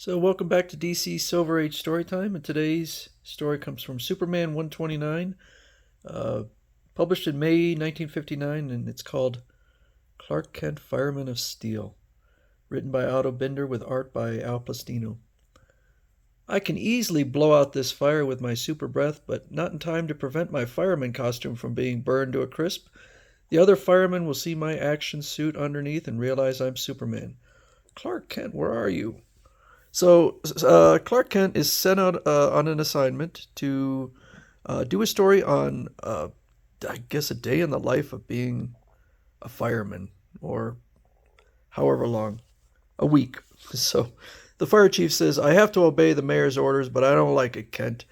So, welcome back to DC Silver Age Storytime, and today's story comes from Superman 129, uh, published in May 1959, and it's called Clark Kent, Fireman of Steel, written by Otto Binder with art by Al Plastino. I can easily blow out this fire with my super breath, but not in time to prevent my fireman costume from being burned to a crisp. The other firemen will see my action suit underneath and realize I'm Superman. Clark Kent, where are you? So Clark Kent is sent out on an assignment to do a story on, I guess, a day in the life of being a fireman, or however long, a week. So the fire chief says, "I have to obey the mayor's orders, but I don't like it, Kent.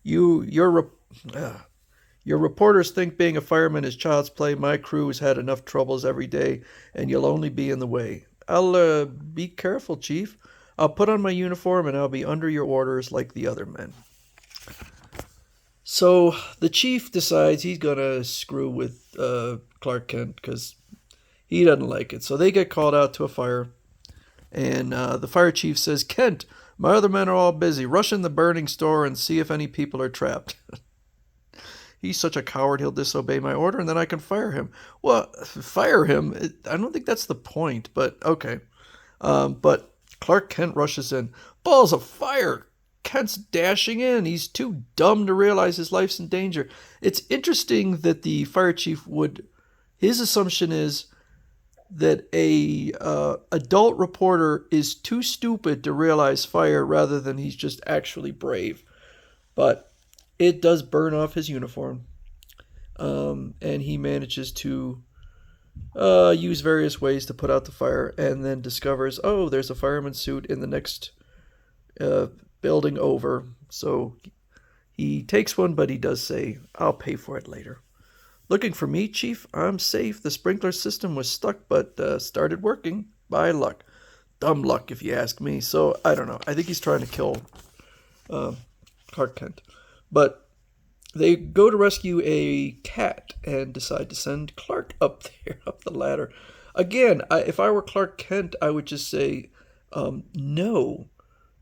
You, your, uh, your reporters think being a fireman is child's play. My crew has had enough troubles every day, and you'll only be in the way. I'll be careful, Chief. I'll put on my uniform and I'll be under your orders like the other men." So the chief decides he's gonna screw with Clark Kent because he doesn't like it. So they get called out to a fire, and the fire chief says, "Kent, my other men are all busy. Rush in the burning store and see if any people are trapped." He's such a coward, he'll disobey my order, and then I can fire him. Well, fire him? I don't think that's the point, but okay. But Clark Kent rushes in. Balls of fire! Kent's dashing in. He's too dumb to realize his life's in danger. It's interesting that the fire chief would. His assumption is that a adult reporter is too stupid to realize fire, rather than he's just actually brave. But it does burn off his uniform, and he manages to use various ways to put out the fire, and then discovers, oh, there's a fireman's suit in the next uh, building over. So he takes one, but he does say, "I'll pay for it later." "Looking for me, Chief? I'm safe. The sprinkler system was stuck, but started working by luck." Dumb luck, if you ask me. So I don't know. I think he's trying to kill uh, Clark Kent. But they go to rescue a cat and decide to send Clark up there, up the ladder. Again, if I were Clark Kent, I would just say no.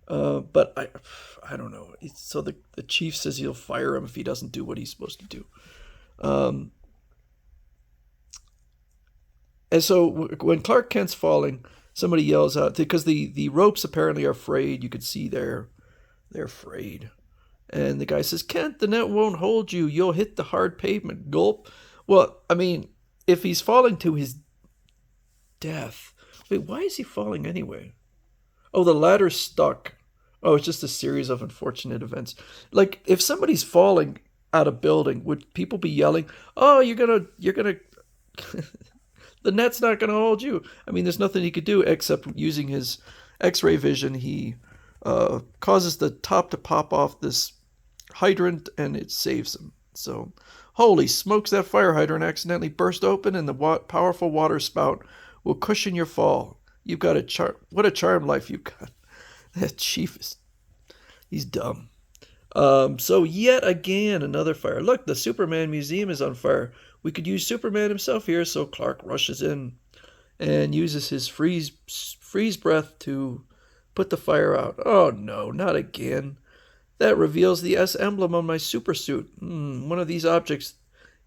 But I don't know. So the chief says he'll fire him if he doesn't do what he's supposed to do. Um, and so when Clark Kent's falling, somebody yells out, because the ropes apparently are frayed. You could see they're frayed. And the guy says, "Kent, the net won't hold you. You'll hit the hard pavement." Gulp. Well, I mean, if he's falling to his death. Wait, why is he falling anyway? Oh, the ladder's stuck. Oh, it's just a series of unfortunate events. Like, if somebody's falling out of building, would people be yelling, "Oh, you're gonna the net's not gonna hold you"? I mean, there's nothing he could do except using his X-ray vision. He causes the top to pop off this hydrant, and it saves him. So, holy smokes, that fire hydrant accidentally burst open, and the powerful water spout will cushion your fall. You've got what a charmed life you've got. That chief he's dumb. So yet again, another fire. Look, the Superman Museum is on fire. We could use Superman himself here. So Clark rushes in and uses his freeze breath to put the fire out. Oh no, not again. That reveals the S emblem on my supersuit. One of these objects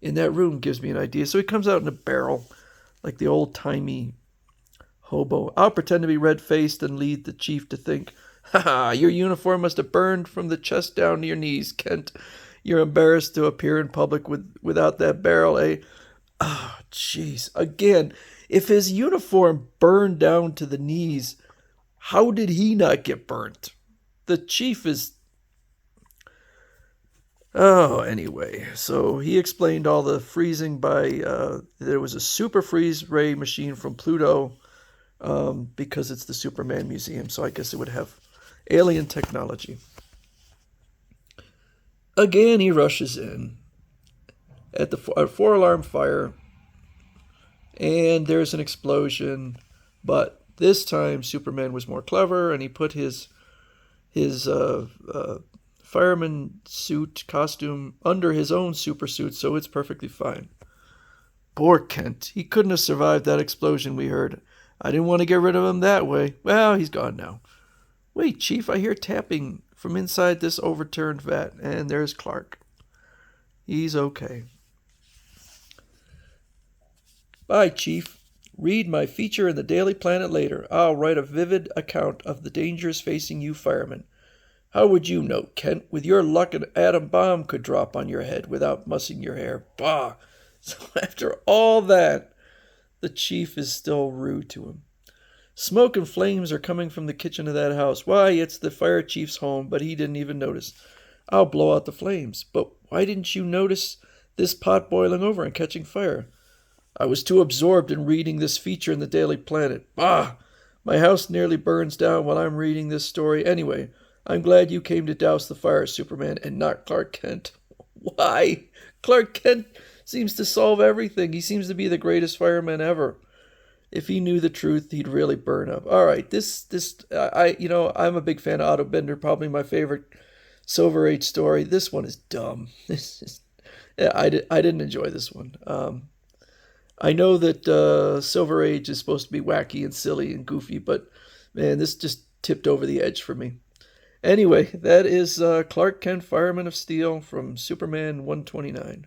in that room gives me an idea. So he comes out in a barrel, like the old-timey hobo. I'll pretend to be red-faced and lead the chief to think, "Ha ha, your uniform must have burned from the chest down to your knees, Kent. You're embarrassed to appear in public without that barrel, eh?" Oh, jeez. Again, if his uniform burned down to the knees, how did he not get burnt? The chief is... Oh, anyway, so he explained all the freezing by, there was a super freeze ray machine from Pluto, because it's the Superman Museum, so I guess it would have alien technology. Again, he rushes in at the four-alarm fire, and there's an explosion, but this time Superman was more clever, and he put his fireman suit costume under his own super suit, so it's perfectly fine. Poor Kent. He couldn't have survived that explosion we heard. I didn't want to get rid of him that way. Well, he's gone now. Wait, Chief, I hear tapping from inside this overturned vat, and there's Clark. He's okay. Bye, Chief. Read my feature in the Daily Planet later. I'll write a vivid account of the dangers facing you firemen. How would you know, Kent? With your luck, an atom bomb could drop on your head without mussing your hair. Bah! So after all that, the chief is still rude to him. Smoke and flames are coming from the kitchen of that house. Why, it's the fire chief's home, but he didn't even notice. I'll blow out the flames. But why didn't you notice this pot boiling over and catching fire? I was too absorbed in reading this feature in the Daily Planet. Bah! My house nearly burns down while I'm reading this story. Anyway, I'm glad you came to douse the fire, Superman, and not Clark Kent. Why? Clark Kent seems to solve everything. He seems to be the greatest fireman ever. If he knew the truth, he'd really burn up. All right, I'm a big fan of Otto Bender, probably my favorite Silver Age story. This one is dumb. This is, yeah, I didn't enjoy this one. I know that Silver Age is supposed to be wacky and silly and goofy, but man, this just tipped over the edge for me. Anyway, that is Clark Kent, Fireman of Steel from Superman 129.